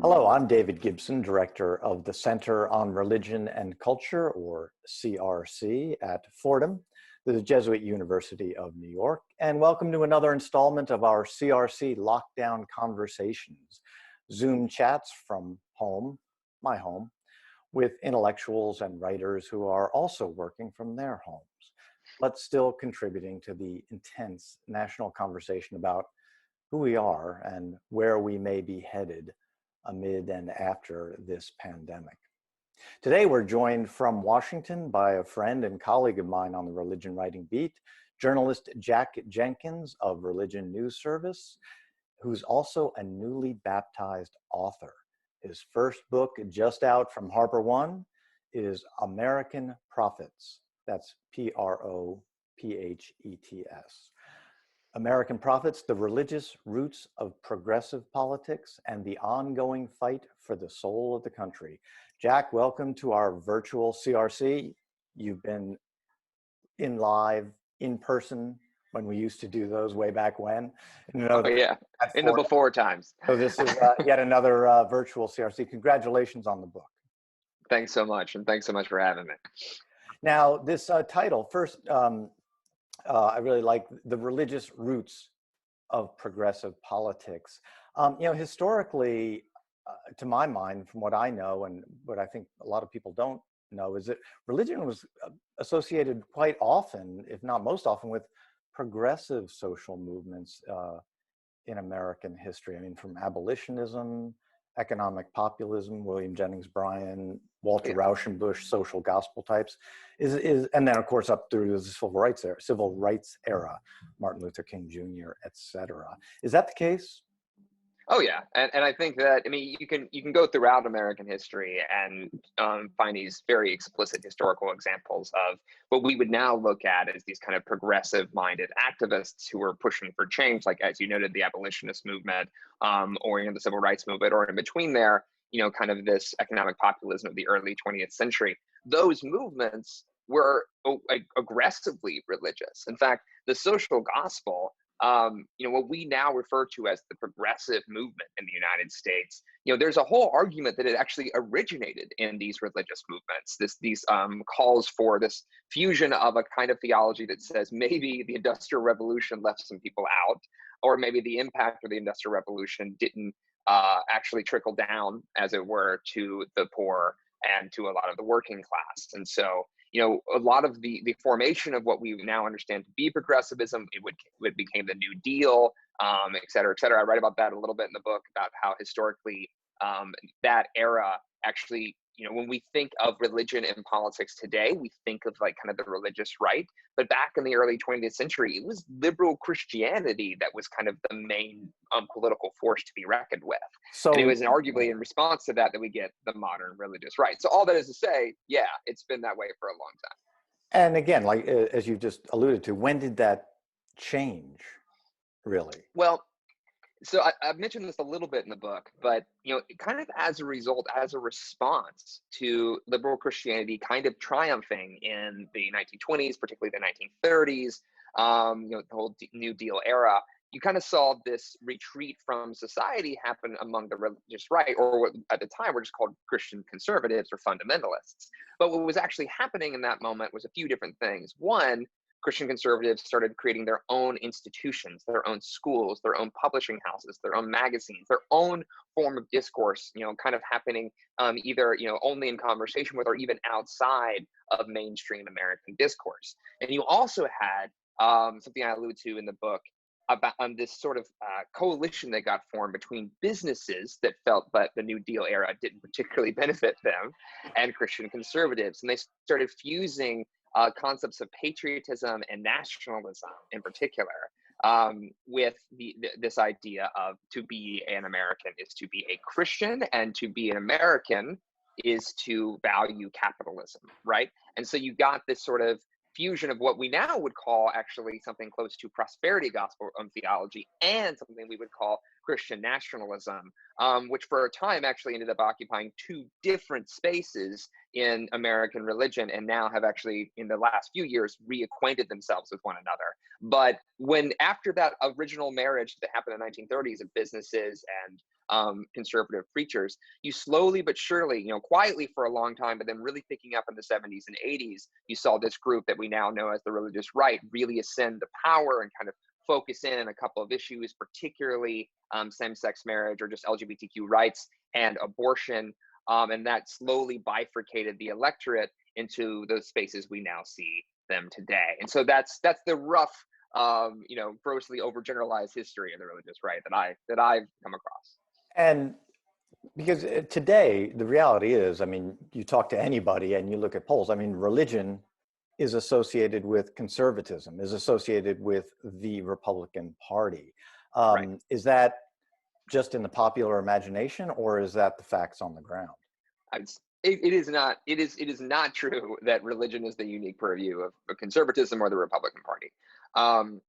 Hello, I'm David Gibson, Director of the Center on Religion and Culture, or CRC, at Fordham, the Jesuit University of New York, and welcome to another installment of our CRC Lockdown Conversations, Zoom chats from home, my home, with intellectuals and writers who are also working from their homes, but still contributing to the intense national conversation about who we are and where we may be headed amid and after this pandemic. Today, we're joined from Washington by a friend and colleague of mine on the religion writing beat, journalist Jack Jenkins of Religion News Service, who's also a newly baptized author. His first book, just out from HarperOne, is American Prophets. That's Prophets. American Prophets, the religious roots of progressive politics and the ongoing fight for the soul of the country. Jack, welcome to our virtual CRC. You've been in live, in person, when we used to do those way back when. Oh yeah, in the before times. So this is yet another virtual CRC. Congratulations on the book. Thanks so much, and thanks so much for having me. Now, this title, first, I really like the religious roots of progressive politics. Historically, to my mind, from what I know and what I think a lot of people don't know, is that religion was associated quite often, if not most often, with progressive social movements in American history. I mean, from abolitionism, economic populism, William Jennings Bryan, Walter Rauschenbusch, social gospel types, and then of course up through the civil rights era, Martin Luther King Jr., etc. Is that the case? Oh yeah, and I think that, I mean, you can go throughout American history and find these very explicit historical examples of what we would now look at as these kind of progressive-minded activists who were pushing for change, like, as you noted, the abolitionist movement, or the civil rights movement, or in between there, kind of this economic populism of the early 20th century. Those movements were aggressively religious. In fact, the social gospel, what we now refer to as the progressive movement in the United States, there's a whole argument that it actually originated in these religious movements. These calls for this fusion of a kind of theology that says maybe the Industrial Revolution left some people out, or maybe the impact of the Industrial Revolution didn't actually trickle down, as it were, to the poor and to a lot of the working class. And so, a lot of the formation of what we now understand to be progressivism, it became the New Deal, et cetera, et cetera. I write about that a little bit in the book, about how historically that era actually, when we think of religion and politics today, we think of like kind of the religious right. But back in the early 20th century, it was liberal Christianity that was kind of the main political force to be reckoned with. So, and it was arguably in response to that we get the modern religious right. So all that is to say, yeah, it's been that way for a long time. And again, like as you just alluded to, when did that change, really? Well, so I've mentioned this a little bit in the book, but kind of as a response to liberal Christianity kind of triumphing in the 1920s, particularly the 1930s, the whole New Deal era, you kind of saw this retreat from society happen among the religious right, or what at the time were just called Christian conservatives or fundamentalists. But what was actually happening in that moment was a few different things. One, Christian conservatives started creating their own institutions, their own schools, their own publishing houses, their own magazines, their own form of discourse, kind of happening either, only in conversation with or even outside of mainstream American discourse. And you also had something I allude to in the book about this sort of coalition that got formed between businesses that felt that the New Deal era didn't particularly benefit them and Christian conservatives. And they started fusing concepts of patriotism and nationalism in particular, with this idea of to be an American is to be a Christian, and to be an American is to value capitalism, right? And so you got this sort of fusion of what we now would call actually something close to prosperity gospel theology and something we would call Christian nationalism, which for a time actually ended up occupying two different spaces in American religion, and now have actually in the last few years reacquainted themselves with one another. But when after that original marriage that happened in the 1930s of businesses and conservative preachers, you slowly but surely, quietly for a long time, but then really picking up in the 70s and 80s, you saw this group that we now know as the religious right really ascend to power and kind of focus in on a couple of issues, particularly same-sex marriage or just LGBTQ rights and abortion. And that slowly bifurcated the electorate into those spaces we now see them today. And so that's the rough, grossly overgeneralized history of the religious right that I've come across. And because today, the reality is, I mean, you talk to anybody and you look at polls, I mean, religion is associated with conservatism, is associated with the Republican Party. Right. Is that just in the popular imagination, or is that the facts on the ground? It is not. It is not true that religion is the unique purview of conservatism or the Republican Party.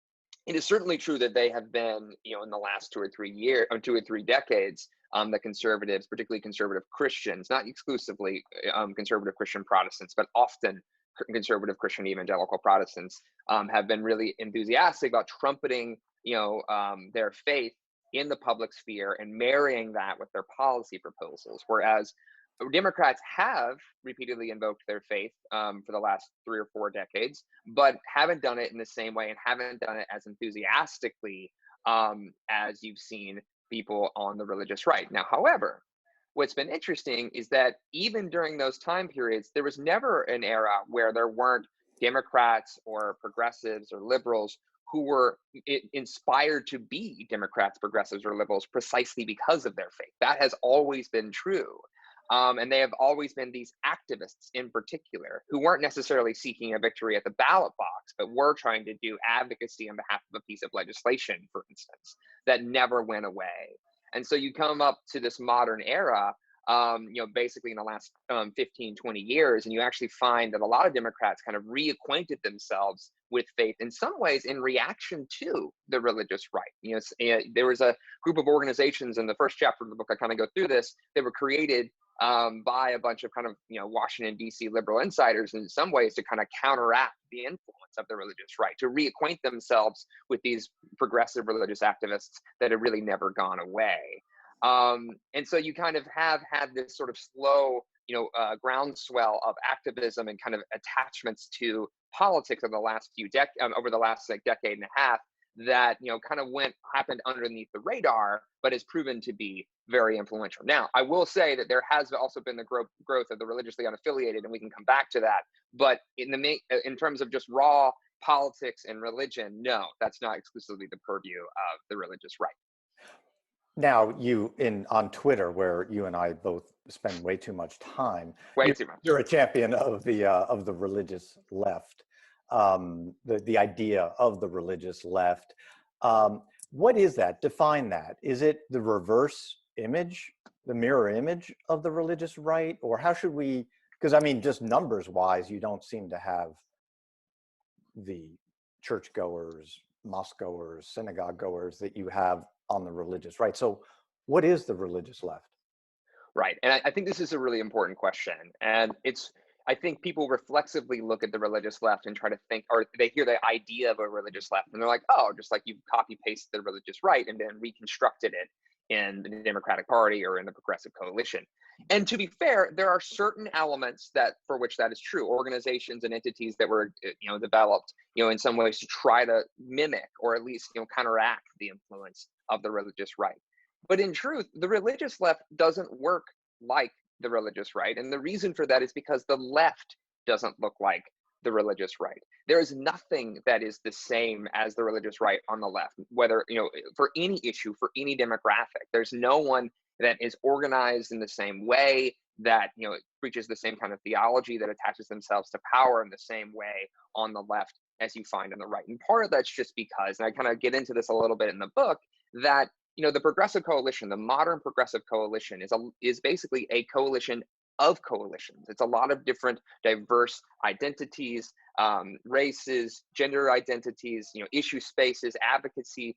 It is certainly true that they have been, in the last 2 or 3 decades, the conservatives, particularly conservative Christians, not exclusively conservative Christian Protestants, but often conservative Christian evangelical Protestants, have been really enthusiastic about trumpeting, their faith in the public sphere and marrying that with their policy proposals. Whereas Democrats have repeatedly invoked their faith for the last 3 or 4 decades, but haven't done it in the same way and haven't done it as enthusiastically as you've seen people on the religious right. Now, however, what's been interesting is that even during those time periods, there was never an era where there weren't Democrats or progressives or liberals who were inspired to be Democrats, progressives, or liberals precisely because of their faith. That has always been true. And they have always been these activists in particular who weren't necessarily seeking a victory at the ballot box, but were trying to do advocacy on behalf of a piece of legislation, for instance, that never went away. And so you come up to this modern era, basically in the last 15, 20 years, and you actually find that a lot of Democrats kind of reacquainted themselves with faith in some ways in reaction to the religious right. There was a group of organizations in the first chapter of the book, I kind of go through this, that were created by a bunch of kind of, Washington, D.C. liberal insiders in some ways to kind of counteract the influence of the religious right, to reacquaint themselves with these progressive religious activists that had really never gone away. And so you kind of have had this sort of slow, groundswell of activism and kind of attachments to politics over the last decade and a half that, kind of happened underneath the radar, but has proven to be very influential. Now, I will say that there has also been the growth of the religiously unaffiliated, and we can come back to that. But in terms of just raw politics and religion, no, that's not exclusively the purview of the religious right. Now, on Twitter, where you and I both spend way too much time, you're a champion of the religious left, the idea of the religious left. What is that? Define that. Is it the reverse image, the mirror image of the religious right, or how should we? Because I mean, just numbers wise, you don't seem to have the churchgoers, mosque goers, synagogue goers that you have on the religious right. So what is the religious left? Right. And I think this is a really important question. And I think people reflexively look at the religious left and try to think, or they hear the idea of a religious left and they're like, oh, just like you copy paste the religious right and then reconstructed it in the Democratic Party or in the Progressive Coalition. And to be fair, there are certain elements for which that is true. Organizations and entities that were, developed, in some ways to try to mimic or at least, counteract the influence of the religious right. But in truth, the religious left doesn't work like the religious right. And the reason for that is because the left doesn't look like the religious right. There is nothing that is the same as the religious right on the left, whether, for any issue, for any demographic. There's no one that is organized in the same way, that, preaches the same kind of theology, that attaches themselves to power in the same way on the left as you find on the right. And part of that's just because, and I kind of get into this a little bit in the book, that the Progressive Coalition, the modern Progressive Coalition, is basically a coalition of coalitions. It's a lot of different diverse identities, races, gender identities, issue spaces, advocacy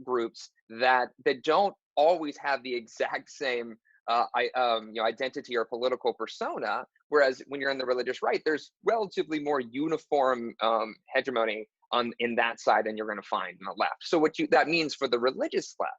groups that don't always have the exact same identity or political persona. Whereas when you're in the religious right, there's relatively more uniform hegemony in that side than you're going to find in the left. So that means for the religious left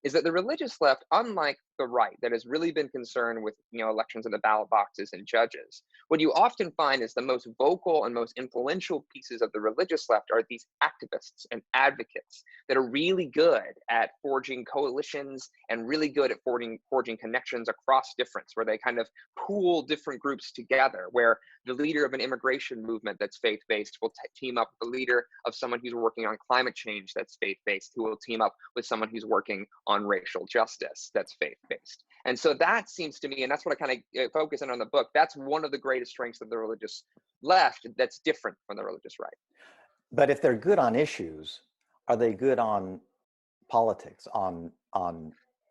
is that the religious left, unlike the right that has really been concerned with, elections of the ballot boxes and judges, what you often find is the most vocal and most influential pieces of the religious left are these activists and advocates that are really good at forging coalitions and really good at forging connections across difference, where they kind of pool different groups together, where the leader of an immigration movement that's faith-based will team up with the leader of someone who's working on climate change that's faith-based, who will team up with someone who's working on racial justice that's faith-based. And so that seems to me, and that's what I kind of focus on the book, that's one of the greatest strengths of the religious left that's different from the religious right. But if they're good on issues, are they good on politics, on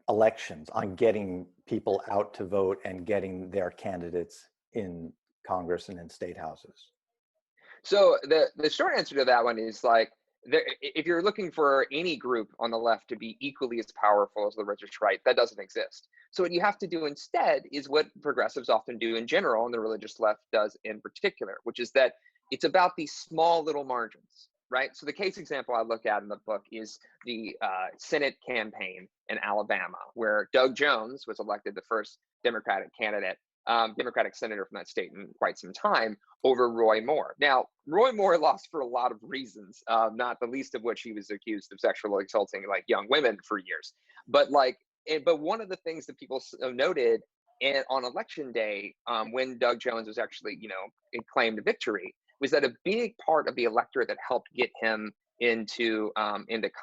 elections, on getting people out to vote and getting their candidates in Congress and in state houses? So the short answer to that one is like, if you're looking for any group on the left to be equally as powerful as the religious right, that doesn't exist. So what you have to do instead is what progressives often do in general, and the religious left does in particular, which is that it's about these small little margins, right? So the case example I look at in the book is the Senate campaign in Alabama, where Doug Jones was elected the first Democratic candidate, Democratic senator from that state in quite some time, over Roy Moore. Now, Roy Moore lost for a lot of reasons, not the least of which he was accused of sexually assaulting like young women for years. But one of the things that people noted on election day, when Doug Jones was actually, claimed victory, was that a big part of the electorate that helped get him into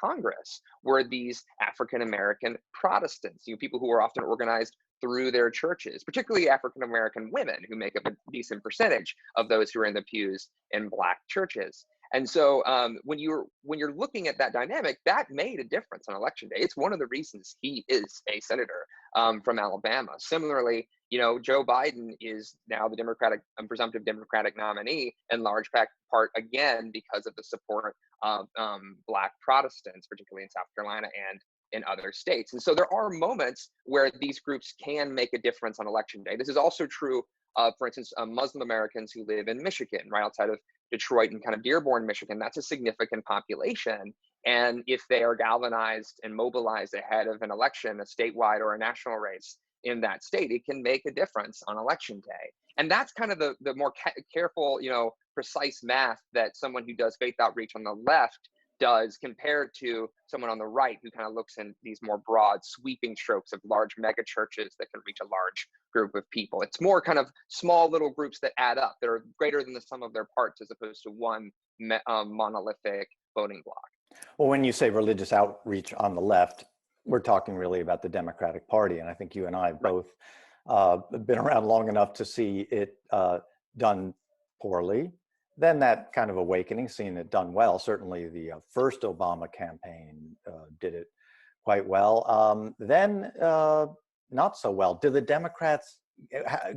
Congress were these African American Protestants, people who were often organized through their churches, particularly African American women, who make up a decent percentage of those who are in the pews in Black churches. And so when you're looking at that dynamic, that made a difference on election day. It's one of the reasons he is a senator from Alabama. Similarly, Joe Biden is now the presumptive Democratic nominee, in large part again because of the support of Black Protestants, particularly in South Carolina and in other states. And so there are moments where these groups can make a difference on election day. This is also true of, for instance, Muslim Americans who live in Michigan, right outside of Detroit and kind of Dearborn, Michigan. That's a significant population. And if they are galvanized and mobilized ahead of an election, a statewide or a national race in that state, it can make a difference on election day. And that's kind of the more careful, precise math that someone who does faith outreach on the left does compared to someone on the right who kind of looks in these more broad sweeping strokes of large mega churches that can reach a large group of people. It's more kind of small little groups that add up, that are greater than the sum of their parts, as opposed to one monolithic voting block. Well, when you say religious outreach on the left, we're talking really about the Democratic Party. And I think you and I have both been around long enough to see it done poorly. Then that kind of awakening, seeing it done well. Certainly the first Obama campaign did it quite well. Then not so well. Do the Democrats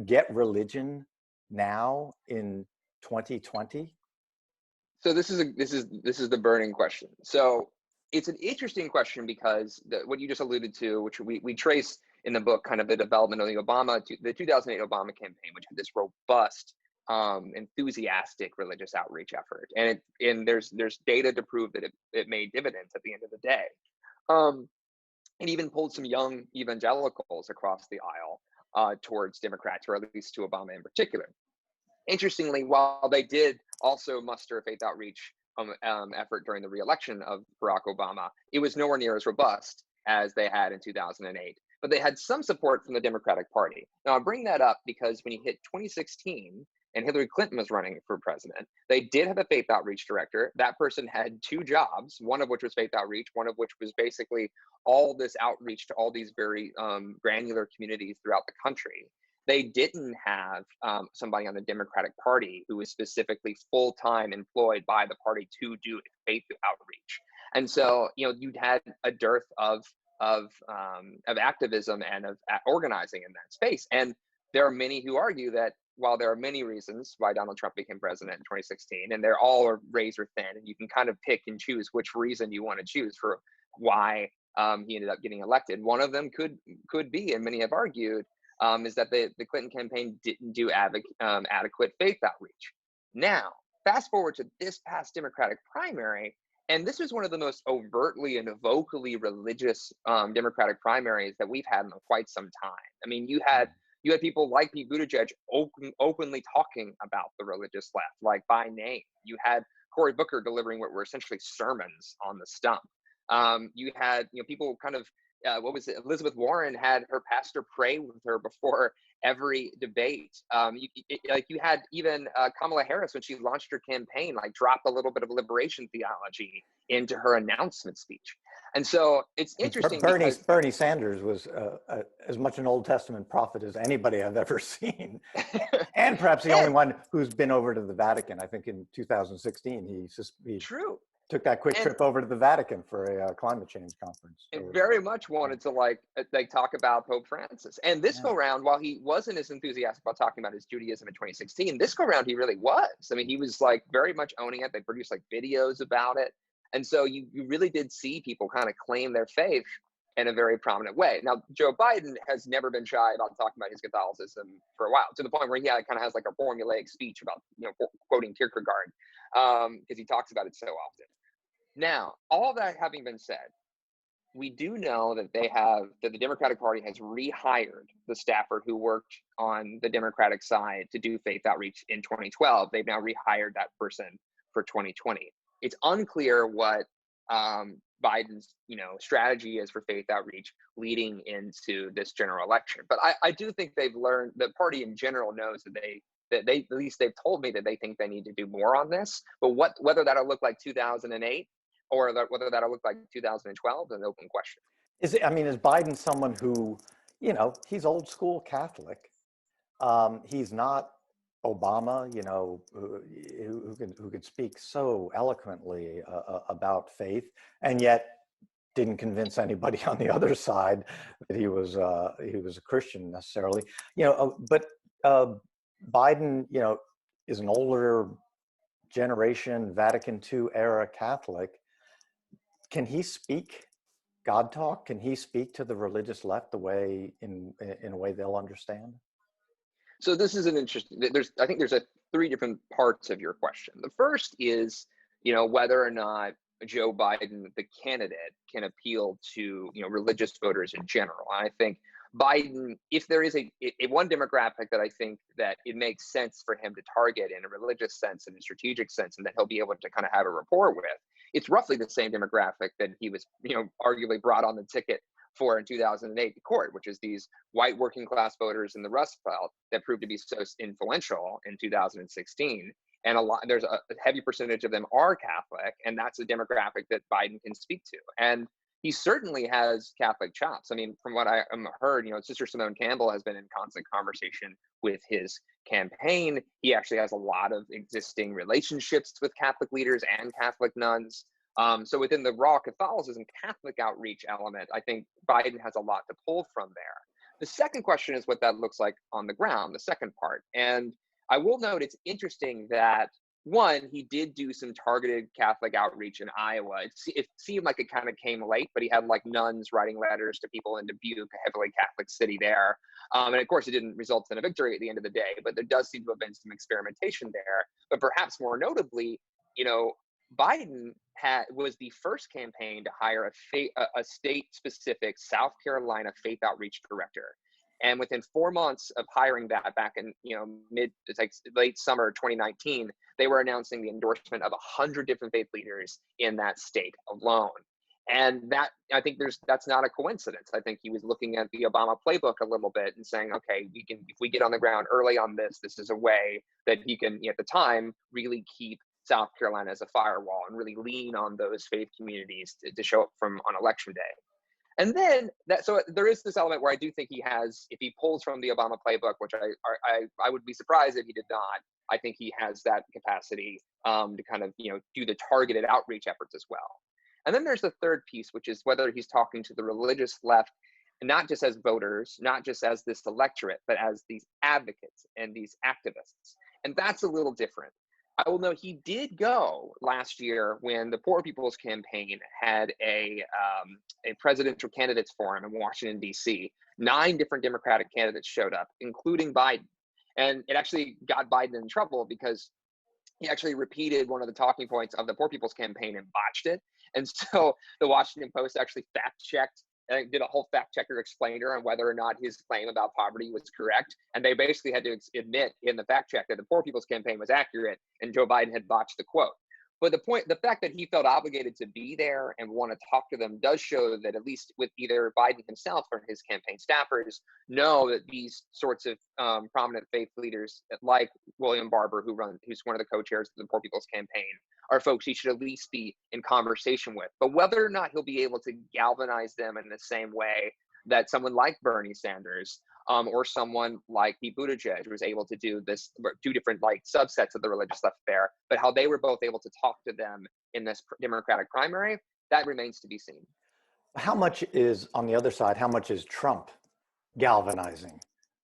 get religion now in 2020? So this is the burning question. So it's an interesting question because what you just alluded to, which we trace in the book, kind of the development of the 2008 Obama campaign, which had this robust, enthusiastic religious outreach effort, and there's data to prove that it made dividends at the end of the day. It even pulled some young evangelicals across the aisle towards Democrats, or at least to Obama in particular. Interestingly, while they did also muster a faith outreach effort during the re-election of Barack Obama, it was nowhere near as robust as they had in 2008. But they had some support from the Democratic Party. Now, I bring that up because when you hit 2016 and Hillary Clinton was running for president, they did have a faith outreach director. That person had two jobs, one of which was faith outreach, one of which was basically all this outreach to all these very granular communities throughout the country. They didn't have somebody on the Democratic Party who was specifically full-time employed by the party to do faith outreach. And so, you'd had a dearth of activism and of organizing in that space. And there are many who argue that while there are many reasons why Donald Trump became president in 2016, and they're all razor thin, and you can kind of pick and choose which reason you want to choose for why he ended up getting elected. One of them could be, and many have argued, is that the Clinton campaign didn't do adequate faith outreach. Now, fast forward to this past Democratic primary, And this was one of the most overtly and vocally religious Democratic primaries that we've had in quite some time. I mean, you had people like Pete Buttigieg openly talking about the religious left, like by name. You had Cory Booker delivering what were essentially sermons on the stump. You had people kind of what was it? Elizabeth Warren had her pastor pray with her before every debate. You had even Kamala Harris, when she launched her campaign, like dropped a little bit of liberation theology into her announcement speech. And so it's interesting because Bernie Sanders was as much an Old Testament prophet as anybody I've ever seen, and perhaps the only one who's been over to the Vatican. I think in 2016 he true. took that quick trip over to the Vatican for a climate change conference. And very much wanted to like talk about Pope Francis. And this go round, while he wasn't as enthusiastic about talking about his Judaism in 2016, this go round he really was. I mean, he was like very much owning it. They produced like videos about it. And so you really did see people kind of claim their faith in a very prominent way. Now, Joe Biden has never been shy about talking about his Catholicism for a while, to the point where he kind of has like a formulaic speech about, quoting Kierkegaard, because he talks about it so often. Now, all that having been said, we do know that the Democratic Party has rehired the staffer who worked on the Democratic side to do faith outreach in 2012. They've now rehired that person for 2020. It's unclear what Biden's strategy is for faith outreach leading into this general election. But I do think they've learned, the party in general knows that they at least they've told me that they think they need to do more on this. But whether that'll look like 2008 or whether that'll look like 2012 is an open question. Is Biden someone who, he's old school Catholic. He's not Obama, who could speak so eloquently about faith, and yet didn't convince anybody on the other side that he was a Christian necessarily. But Biden, is an older generation Vatican II era Catholic. Can he speak God talk? Can he speak to the religious left the way in a way they'll understand? So this is an interesting. I think there's three different parts of your question. The first is, whether or not Joe Biden, the candidate, can appeal to religious voters in general. I think Biden, if there is a one demographic that I think that it makes sense for him to target in a religious sense and a strategic sense, and that he'll be able to kind of have a rapport with, it's roughly the same demographic that he was, arguably brought on the ticket for in 2008 to court, which is these white working class voters in the Rust Belt that proved to be so influential in 2016. And there's a heavy percentage of them are Catholic, and that's a demographic that Biden can speak to. And he certainly has Catholic chops. I mean, from what I heard, Sister Simone Campbell has been in constant conversation with his campaign. He actually has a lot of existing relationships with Catholic leaders and Catholic nuns. So within the raw Catholicism Catholic outreach element, I think Biden has a lot to pull from there. The second question is what that looks like on the ground, the second part. And I will note it's interesting that, one, he did do some targeted Catholic outreach in Iowa. It seemed like it kind of came late, but he had like nuns writing letters to people in Dubuque, a heavily Catholic city there. And of course, it didn't result in a victory at the end of the day, but there does seem to have been some experimentation there. But perhaps more notably, Biden was the first campaign to hire a state-specific South Carolina faith outreach director. And within 4 months of hiring that back in late summer 2019, they were announcing the endorsement of 100 different faith leaders in that state alone. And that, I think that's not a coincidence. I think he was looking at the Obama playbook a little bit and saying, okay, if we get on the ground early on this is a way that he can, at the time, really keep South Carolina as a firewall and really lean on those faith communities to show up on election day. And then so there is this element where I do think he has, if he pulls from the Obama playbook, which I would be surprised if he did not, I think he has that capacity to kind of, do the targeted outreach efforts as well. And then there's the third piece, which is whether he's talking to the religious left, not just as voters, not just as this electorate, but as these advocates and these activists. And that's a little different. I will note he did go last year when the Poor People's Campaign had a presidential candidates forum in Washington, D.C. 9 different Democratic candidates showed up, including Biden. And it actually got Biden in trouble because he actually repeated one of the talking points of the Poor People's Campaign and botched it. And so the Washington Post actually fact-checked, did a whole fact-checker explainer on whether or not his claim about poverty was correct. And they basically had to admit in the fact check that the Poor People's Campaign was accurate and Joe Biden had botched the quote. But the fact that he felt obligated to be there and want to talk to them does show that, at least with either Biden himself or his campaign staffers, know that these sorts of prominent faith leaders like William Barber, who's one of the co-chairs of the Poor People's Campaign, are folks he should at least be in conversation with. But whether or not he'll be able to galvanize them in the same way that someone like Bernie Sanders or someone like Pete Buttigieg was able to do this, two different like subsets of the religious left there, but how they were both able to talk to them in this Democratic primary, that remains to be seen. How much is, on the other side, how much is Trump galvanizing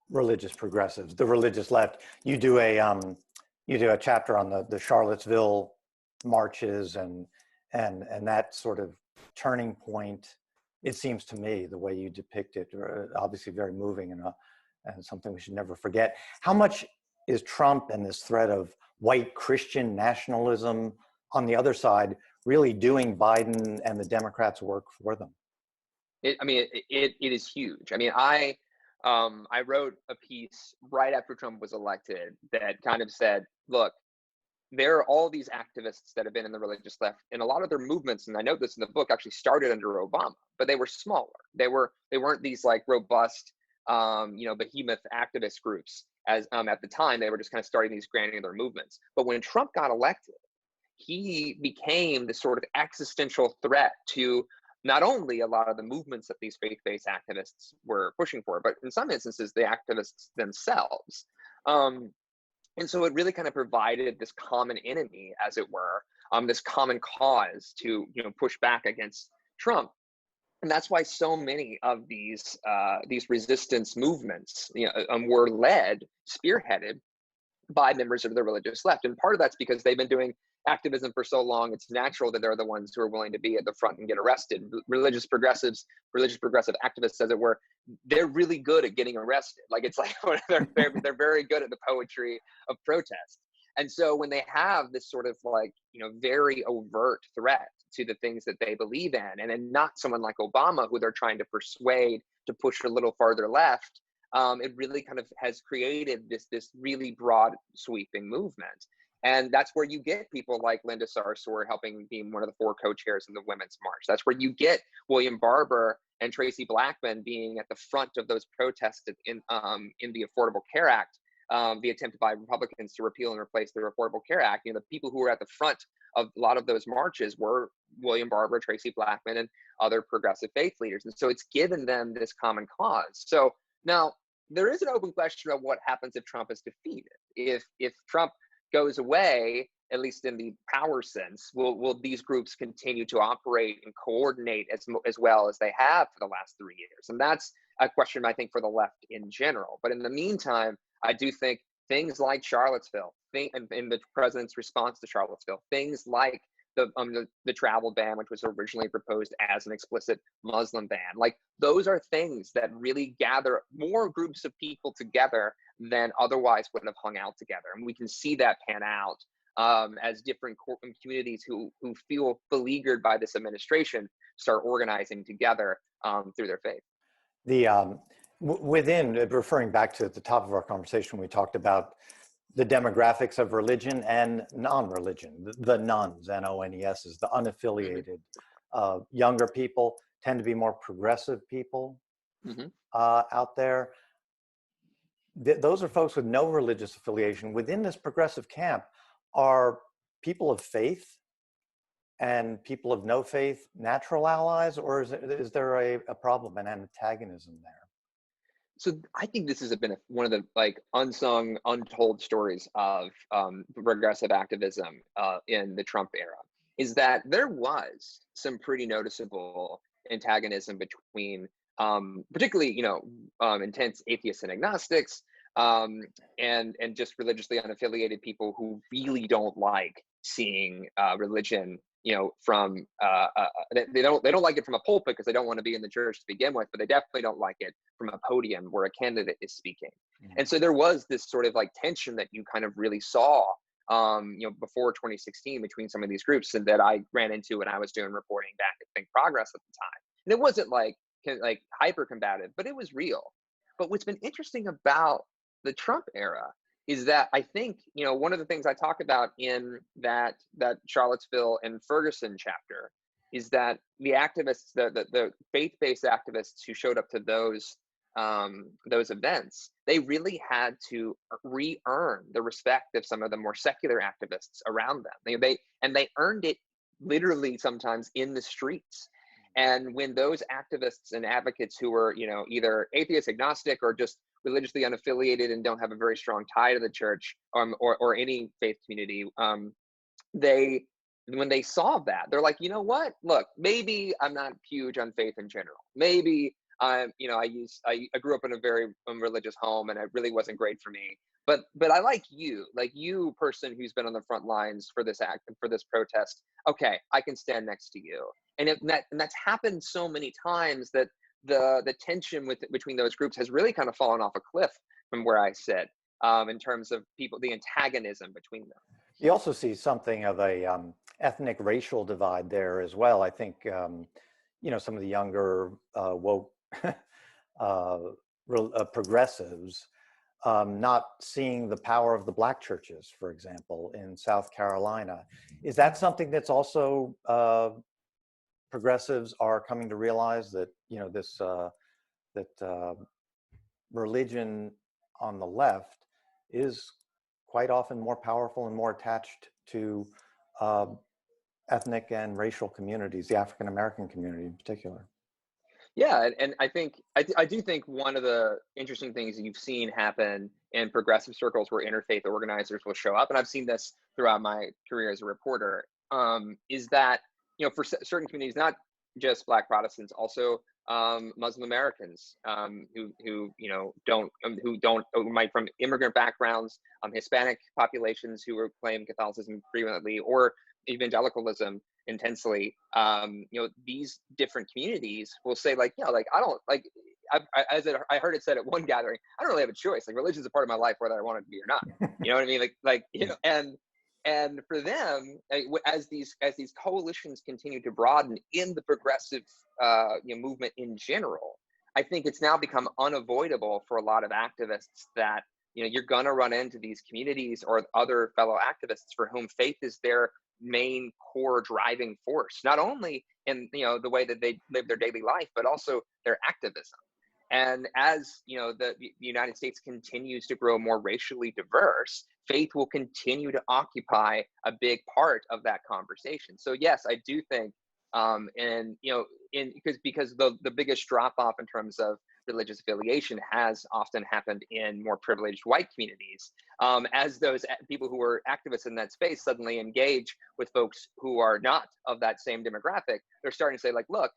religious progressives, the religious left? You do a chapter on the Charlottesville marches and that sort of turning point. It seems to me, the way you depict it, obviously very moving and something we should never forget. How much is Trump and this threat of white Christian nationalism on the other side really doing Biden and the Democrats' work for them? It is huge. I mean, I wrote a piece right after Trump was elected that kind of said, look, there are all these activists that have been in the religious left, and a lot of their movements, and I note this in the book, actually started under Obama, but they were smaller. They weren't these like robust, behemoth activist groups as at the time. They were just kind of starting these granular movements. But when Trump got elected, he became this sort of existential threat to not only a lot of the movements that these faith-based activists were pushing for, but in some instances, the activists themselves. And so it really kind of provided this common enemy, as it were, this common cause to push back against Trump. And that's why so many of these resistance movements were spearheaded by members of the religious left. And part of that's because they've been doing activism for so long, it's natural that they're the ones who are willing to be at the front and get arrested. Religious progressive activists, as it were, they're really good at getting arrested. Like, it's like they're very good at the poetry of protest. And so when they have this sort of like, very overt threat to the things that they believe in, and then not someone like Obama, who they're trying to persuade to push a little farther left, it really kind of has created this really broad sweeping movement. And that's where you get people like Linda Sarsour helping be one of the 4 co-chairs in the Women's March. That's where you get William Barber and Tracy Blackman being at the front of those protests in the Affordable Care Act, the attempt by Republicans to repeal and replace the Affordable Care Act. The people who were at the front of a lot of those marches were William Barber, Tracy Blackman, and other progressive faith leaders. And so it's given them this common cause. So now there is an open question of what happens if Trump is defeated. If Trump goes away, at least in the power sense, will these groups continue to operate and coordinate as well as they have for the last 3 years? And that's a question, I think, for the left in general. But in the meantime, I do think things like Charlottesville, and the president's response to Charlottesville, things like the travel ban, which was originally proposed as an explicit Muslim ban, like those are things that really gather more groups of people together than otherwise would have hung out together. And we can see that pan out as different communities who feel beleaguered by this administration start organizing together through their faith. Referring back to the top of our conversation, we talked about the demographics of religion and non-religion, the nones, N-O-N-E-S, is the unaffiliated. Younger people tend to be more progressive people out there. Those are folks with no religious affiliation. Within this progressive camp are people of faith and people of no faith natural allies, or is there a problem, an antagonism there? So I think this has been one of the unsung, untold stories of progressive activism in the Trump era, is that there was some pretty noticeable antagonism between particularly, intense atheists and agnostics and just religiously unaffiliated people who really don't like seeing religion from they don't like it from a pulpit because they don't want to be in the church to begin with, but they definitely don't like it from a podium where a candidate is speaking. And so there was this sort of tension that you kind of really saw before 2016 between some of these groups and that I ran into when I was doing reporting back at Think Progress at the time. And it wasn't like hyper combative, but it was real. But what's been interesting about the Trump era is that I think, one of the things I talk about in that Charlottesville and Ferguson chapter is that the activists, the faith-based activists who showed up to those events, they really had to re-earn the respect of some of the more secular activists around them. They earned it literally sometimes in the streets. And when those activists and advocates who were, either atheist, agnostic, or just religiously unaffiliated and don't have a very strong tie to the church or any faith community, when they saw that, they're like, you know what? Look, maybe I'm not huge on faith in general. Maybe I grew up in a very religious home, and it really wasn't great for me. But I like you, person who's been on the front lines for this protest. Okay, I can stand next to you. And that's happened so many times that the tension between those groups has really kind of fallen off a cliff from where I sit, in terms of the antagonism between them. You also see something of a ethnic racial divide there as well. I think, some of the younger woke progressives not seeing the power of the Black churches, for example, in South Carolina. Is that something that's also progressives are coming to realize, that that religion on the left is quite often more powerful and more attached to ethnic and racial communities, the African American community in particular? Yeah, and I do think one of the interesting things that you've seen happen in progressive circles where interfaith organizers will show up, and I've seen this throughout my career as a reporter, is that for certain communities, not just Black Protestants, also Muslim Americans who might from immigrant backgrounds, Hispanic populations who claim Catholicism frequently, or evangelicalism intensely. These different communities will say I heard it said at one gathering, I don't really have a choice. Religion is a part of my life, whether I want it to be or not. You know what I mean? And for them, as these coalitions continue to broaden in the progressive movement in general, I think it's now become unavoidable for a lot of activists that you're gonna run into these communities or other fellow activists for whom faith is their main core driving force, not only in the way that they live their daily life, but also their activism. And as the United States continues to grow more racially diverse, faith will continue to occupy a big part of that conversation. So yes, I do think, because the biggest drop off in terms of religious affiliation has often happened in more privileged white communities. As those people who are activists in that space suddenly engage with folks who are not of that same demographic, they're starting to say look,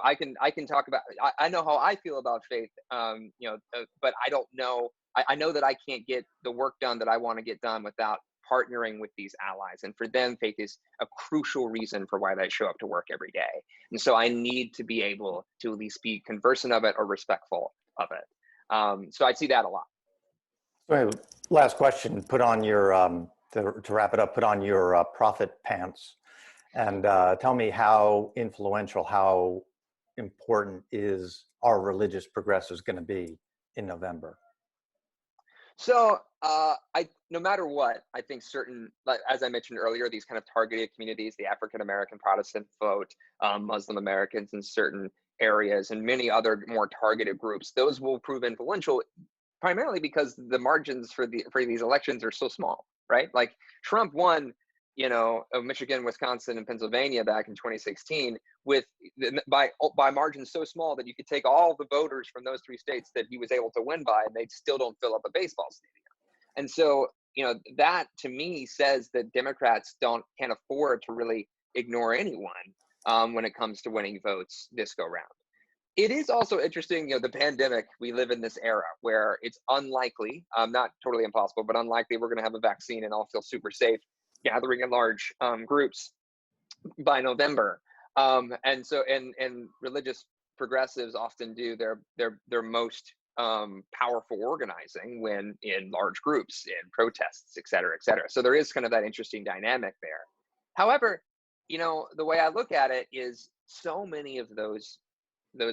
I can talk about, I know how I feel about faith, but I don't know, I know that I can't get the work done that I want to get done without partnering with these allies. And for them, faith is a crucial reason for why they show up to work every day. And so I need to be able to at least be conversant of it or respectful of it. So I see that a lot. So last question, put on your, to wrap it up, put on your prophet pants and tell me how influential, how important is our religious progressives going to be in November? So no matter what, I think certain, as I mentioned earlier, these kind of targeted communities, the African American Protestant vote, Muslim Americans in certain areas, and many other more targeted groups, those will prove influential, primarily because the margins for these elections are so small, right? Trump won, Michigan, Wisconsin, and Pennsylvania back in 2016 by margins so small that you could take all the voters from those three states that he was able to win by, and they still don't fill up a baseball stadium. And so, that to me says that Democrats can't afford to really ignore anyone when it comes to winning votes this go round. It is also interesting, the pandemic, we live in this era where it's unlikely, not totally impossible, but unlikely we're going to have a vaccine and all feel super safe gathering in large groups by November. And so, and religious progressives often do their most powerful organizing when in large groups, in protests, et cetera, et cetera. So there is kind of that interesting dynamic there. However, the way I look at it is so many of those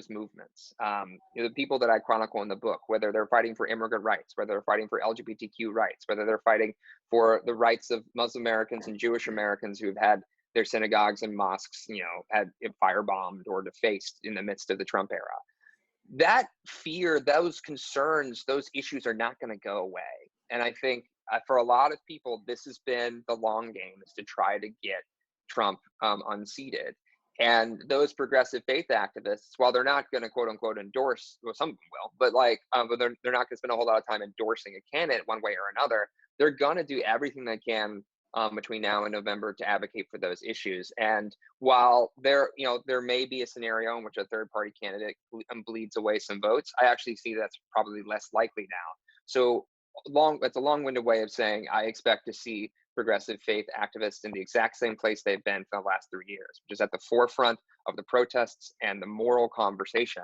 movements, the people that I chronicle in the book, whether they're fighting for immigrant rights, whether they're fighting for LGBTQ rights, whether they're fighting for the rights of Muslim Americans and Jewish Americans who've had their synagogues and mosques, had firebombed or defaced in the midst of the Trump era. That fear, those concerns, those issues are not going to go away. And I think for a lot of people, this has been the long game, is to try to get Trump unseated. And those progressive faith activists, while they're not going to quote unquote endorse, well, some of them will, but but they're not going to spend a whole lot of time endorsing a candidate one way or another. They're going to do everything they can between now and November to advocate for those issues. And while there may be a scenario in which a third party candidate bleeds away some votes, I actually see that's probably less likely now. So it's a long-winded way of saying I expect to see progressive faith activists in the exact same place they've been for the last 3 years, which is at the forefront of the protests and the moral conversation,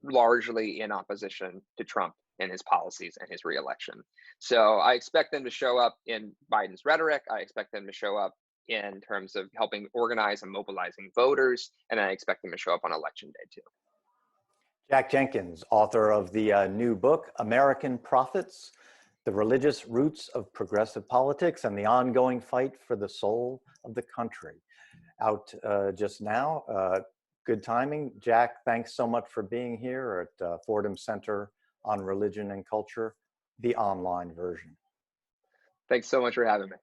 largely in opposition to Trump and his policies and his reelection. So I expect them to show up in Biden's rhetoric. I expect them to show up in terms of helping organize and mobilizing voters. And I expect them to show up on election day too. Jack Jenkins, author of the new book, American Prophets, The Religious Roots of Progressive Politics and the Ongoing Fight for the Soul of the Country. Out just now. Good timing. Jack, thanks so much for being here at Fordham Center on Religion and Culture, the online version. Thanks so much for having me.